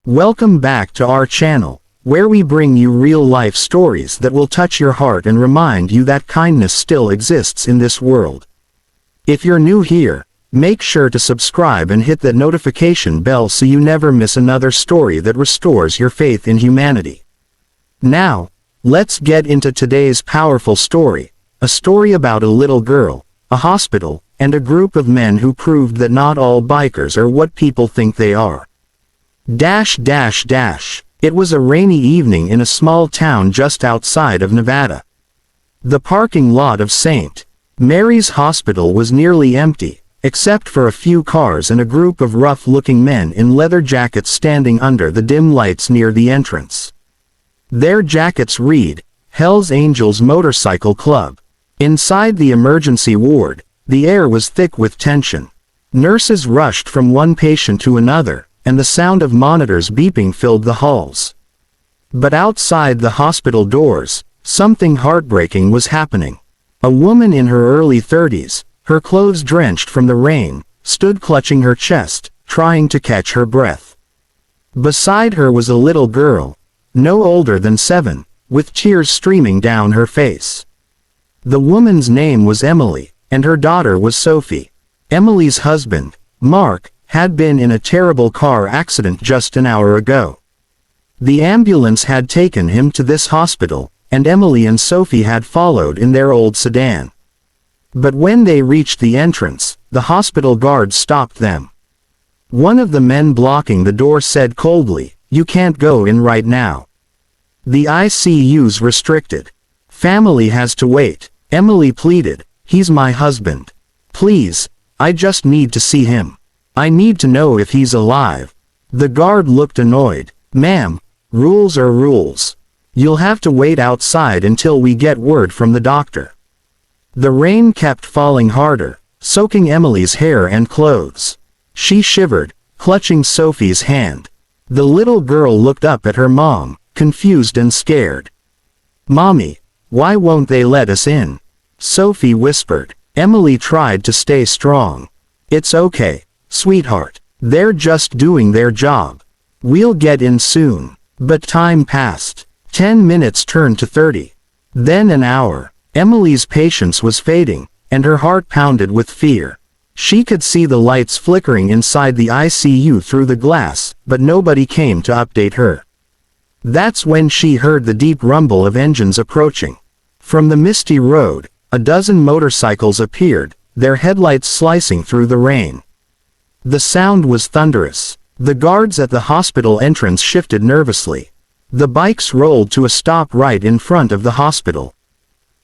Welcome back to our channel, where we bring you real-life stories that will touch your heart and remind you that kindness still exists in this world. If you're new here, make sure to subscribe and hit that notification bell so you never miss another story that restores your faith in humanity. Now, let's get into today's powerful story, a story about a little girl, a hospital, and a group of men who proved that not all bikers are what people think they are. It was a rainy evening in a small town just outside of Nevada. The parking lot of St. Mary's Hospital was nearly empty, except for a few cars and a group of rough-looking men in leather jackets standing under the dim lights near the entrance. Their jackets read, "Hell's Angels Motorcycle Club." Inside the emergency ward, the air was thick with tension. Nurses rushed from one patient to another, and the sound of monitors beeping filled the halls. But outside the hospital doors, something heartbreaking was happening. A woman in her early 30s, her clothes drenched from the rain, stood clutching her chest, trying to catch her breath. Beside her was a little girl, no older than 7, with tears streaming down her face. The woman's name was Emily, and her daughter was Sophie. Emily's husband, Mark, had been in a terrible car accident just an hour ago. The ambulance had taken him to this hospital, and Emily and Sophie had followed in their old sedan. But when they reached the entrance, the hospital guards stopped them. One of the men blocking the door said coldly, "You can't go in right now. The ICU's restricted. Family has to wait." Emily pleaded, "He's my husband. Please, I just need to see him. I need to know if he's alive." The guard looked annoyed. "Ma'am, rules are rules. You'll have to wait outside until we get word from the doctor." The rain kept falling harder, soaking Emily's hair and clothes. She shivered, clutching Sophie's hand. The little girl looked up at her mom, confused and scared. "Mommy, why won't they let us in?" Sophie whispered. Emily tried to stay strong. "It's okay, sweetheart. They're just doing their job. We'll get in soon." But time passed. 10 minutes turned to 30. Then an hour. Emily's patience was fading, and her heart pounded with fear. She could see the lights flickering inside the ICU through the glass, but nobody came to update her. That's when she heard the deep rumble of engines approaching. From the misty road, a dozen motorcycles appeared, their headlights slicing through the rain. The sound was thunderous. The guards at the hospital entrance shifted nervously. The bikes rolled to a stop right in front of the hospital.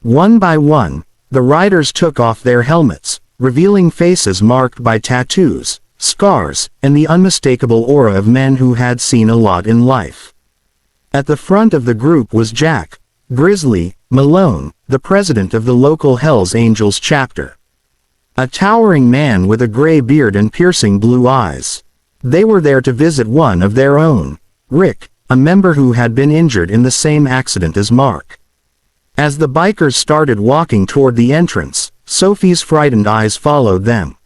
One by one, the riders took off their helmets, revealing faces marked by tattoos, scars, and the unmistakable aura of men who had seen a lot in life. At the front of the group was Jack Grizzly Malone, the president of the local Hell's Angels chapter. A towering man with a gray beard and piercing blue eyes. They were there to visit one of their own, Rick, a member who had been injured in the same accident as Mark. As the bikers started walking toward the entrance, Sophie's frightened eyes followed them.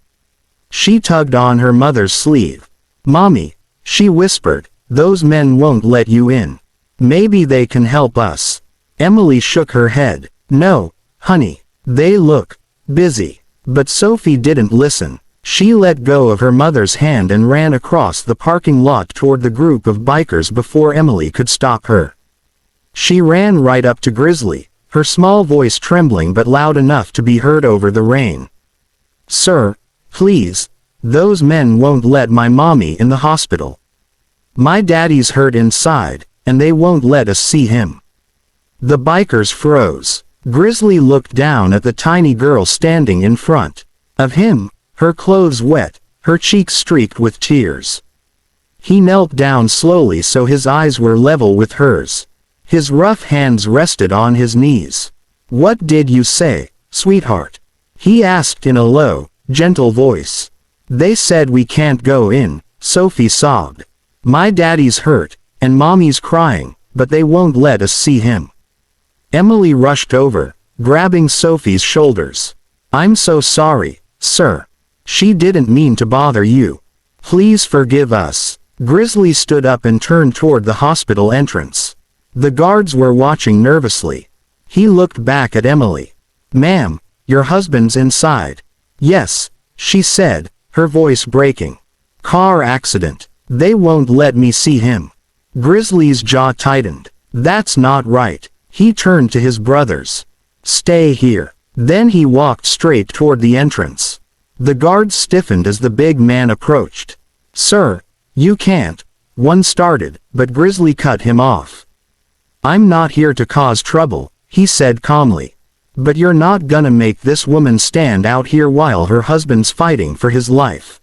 She tugged on her mother's sleeve. "Mommy," she whispered, "those men won't let you in. Maybe they can help us." Emily shook her head. "No, honey. They look busy." But Sophie didn't listen. She let go of her mother's hand and ran across the parking lot toward the group of bikers before Emily could stop her. She ran right up to Grizzly, her small voice trembling but loud enough to be heard over the rain. "Sir, please, those men won't let my mommy in the hospital. My daddy's hurt inside, and they won't let us see him." The bikers froze. Grizzly looked down at the tiny girl standing in front of him, her clothes wet, her cheeks streaked with tears. He knelt down slowly so his eyes were level with hers. His rough hands rested on his knees. "What did you say, sweetheart?" he asked in a low, gentle voice. "They said we can't go in," Sophie sobbed. "My daddy's hurt, and mommy's crying, but they won't let us see him." Emily rushed over, grabbing Sophie's shoulders. "I'm so sorry, sir. She didn't mean to bother you. Please forgive us." Grizzly stood up and turned toward the hospital entrance. The guards were watching nervously. He looked back at Emily. "Ma'am, your husband's inside." "Yes," she said, her voice breaking. "Car accident. They won't let me see him." Grizzly's jaw tightened. "That's not right." He turned to his brothers. "Stay here." Then he walked straight toward the entrance. The guards stiffened as the big man approached. "Sir, you can't," one started, but Grizzly cut him off. "I'm not here to cause trouble," he said calmly. "But you're not gonna make this woman stand out here while her husband's fighting for his life."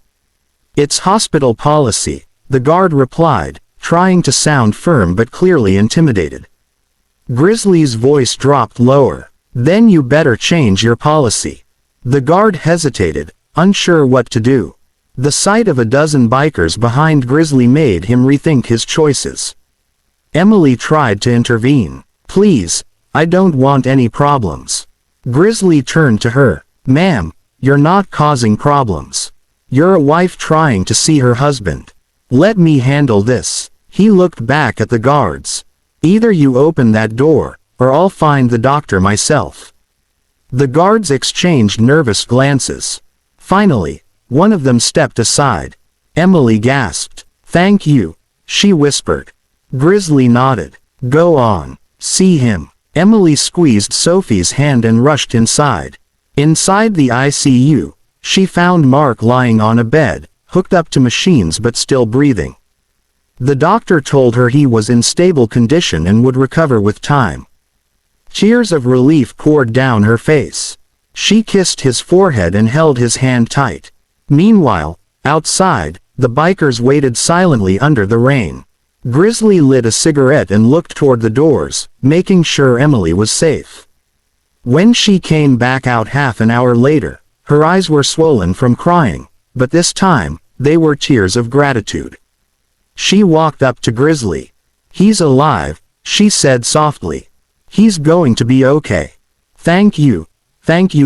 "It's hospital policy," the guard replied, trying to sound firm but clearly intimidated. Grizzly's voice dropped lower. "Then you better change your policy." The guard hesitated, unsure what to do. The sight of a dozen bikers behind Grizzly made him rethink his choices. Emily tried to intervene. "Please, I don't want any problems." Grizzly turned to her. "Ma'am, you're not causing problems. You're a wife trying to see her husband. Let me handle this." He looked back at the guards. "Either you open that door, or I'll find the doctor myself." The guards exchanged nervous glances. Finally, one of them stepped aside. Emily gasped. "Thank you," she whispered. Grizzly nodded. "Go on. See him." Emily squeezed Sophie's hand and rushed inside. Inside the ICU, she found Mark lying on a bed, hooked up to machines but still breathing. The doctor told her he was in stable condition and would recover with time. Tears of relief poured down her face. She kissed his forehead and held his hand tight. Meanwhile, outside, the bikers waited silently under the rain. Grizzly lit a cigarette and looked toward the doors, making sure Emily was safe. When she came back out half an hour later, her eyes were swollen from crying, but this time, they were tears of gratitude. She walked up to Grizzly. "He's alive," she said softly. "He's going to be okay. Thank you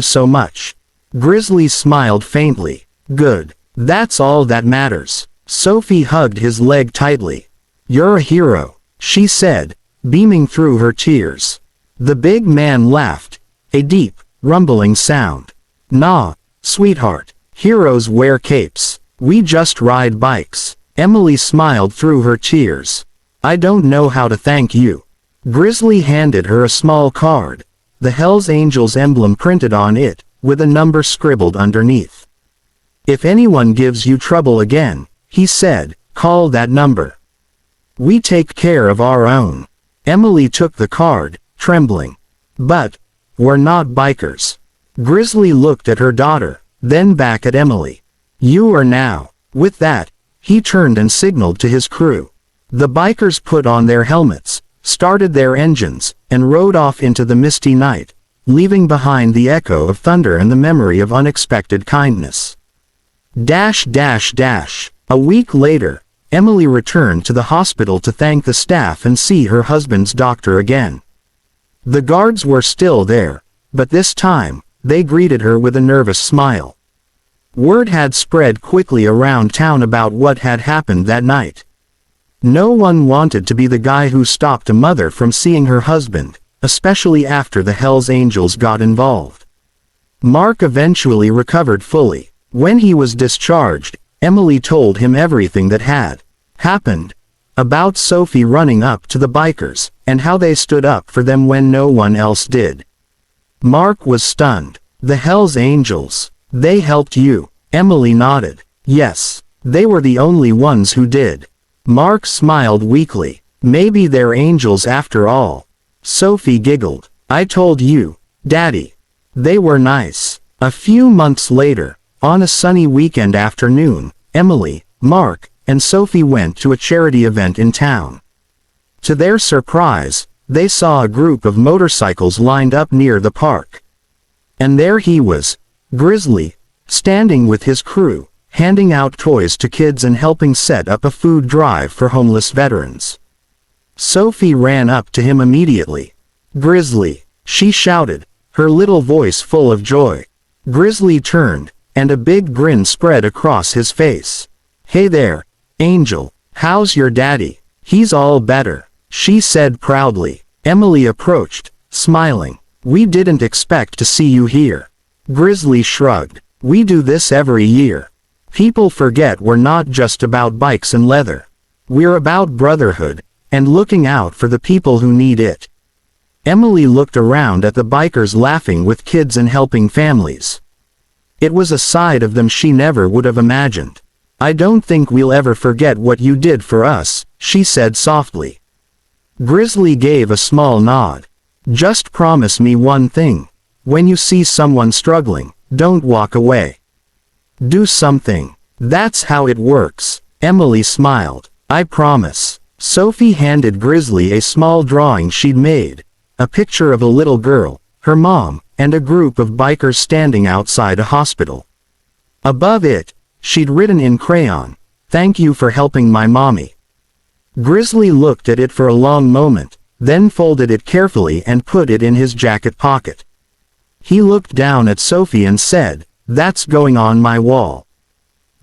so much." Grizzly smiled faintly. "Good. That's all that matters." Sophie hugged his leg tightly. "You're a hero," she said, beaming through her tears. The big man laughed, a deep, rumbling sound. "Nah, sweetheart. Heroes wear capes. We just ride bikes." Emily smiled through her tears. "I don't know how to thank you." Grizzly handed her a small card, the Hells Angels emblem printed on it, with a number scribbled underneath. "If anyone gives you trouble again," he said, "call that number. We take care of our own." Emily took the card, trembling. "But, we're not bikers." Grizzly looked at her daughter, then back at Emily. "You are now." With that, he turned and signaled to his crew. The bikers put on their helmets, started their engines, and rode off into the misty night, leaving behind the echo of thunder and the memory of unexpected kindness. A week later, Emily returned to the hospital to thank the staff and see her husband's doctor again. The guards were still there, but this time, they greeted her with a nervous smile. Word had spread quickly around town about what had happened that night. No one wanted to be the guy who stopped a mother from seeing her husband, especially after the Hells Angels got involved. Mark eventually recovered fully. When he was discharged, Emily told him everything that had happened, about Sophie running up to the bikers, and how they stood up for them when no one else did. Mark was stunned. "The Hells Angels, they helped you?" Emily nodded. "Yes, they were the only ones who did." Mark smiled weakly. "Maybe they're angels after all." Sophie giggled. "I told you, Daddy. They were nice." A few months later, on a sunny weekend afternoon, Emily, Mark, and Sophie went to a charity event in town. To their surprise, they saw a group of motorcycles lined up near the park. And there he was, Grizzly, standing with his crew, handing out toys to kids and helping set up a food drive for homeless veterans. Sophie ran up to him immediately. "Grizzly," she shouted, her little voice full of joy. Grizzly turned, and a big grin spread across his face. "Hey there, Angel," "How's your daddy?" "He's all better," she said proudly. Emily approached, smiling. "We didn't expect to see you here." Grizzly shrugged. "We do this every year. People forget we're not just about bikes and leather. We're about brotherhood, and looking out for the people who need it." Emily looked around at the bikers laughing with kids and helping families. It was a side of them she never would have imagined. "I don't think we'll ever forget what you did for us," she said softly. Grizzly gave a small nod. "Just promise me one thing. When you see someone struggling, don't walk away. Do something." "That's how it works," Emily smiled. "I promise." Sophie handed Grizzly a small drawing she'd made. A picture of a little girl, her mom, and a group of bikers standing outside a hospital. Above it, she'd written in crayon, "Thank you for helping my mommy." Grizzly looked at it for a long moment, then folded it carefully and put it in his jacket pocket. He looked down at Sophie and said, "That's going on my wall."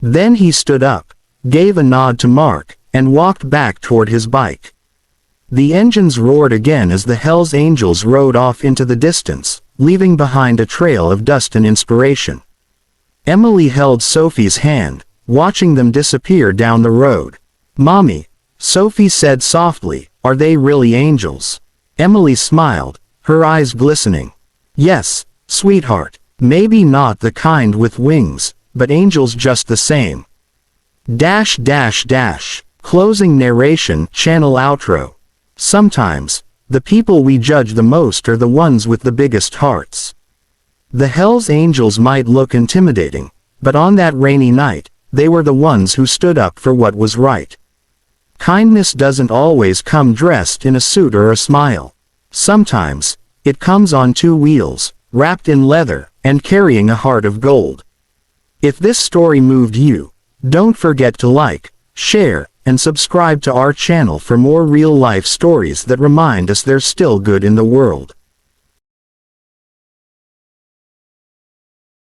Then he stood up, gave a nod to Mark, and walked back toward his bike. The engines roared again as the Hells Angels rode off into the distance, leaving behind a trail of dust and inspiration. Emily held Sophie's hand, watching them disappear down the road. "Mommy," Sophie said softly, "are they really angels?" Emily smiled, her eyes glistening. "Yes, sweetheart, maybe not the kind with wings, but angels just the same." Closing narration, channel outro. Sometimes, the people we judge the most are the ones with the biggest hearts. The Hells Angels might look intimidating, but on that rainy night, they were the ones who stood up for what was right. Kindness doesn't always come dressed in a suit or a smile. Sometimes, it comes on two wheels, wrapped in leather, and carrying a heart of gold. If this story moved you, don't forget to like, share, and subscribe to our channel for more real-life stories that remind us there's still good in the world.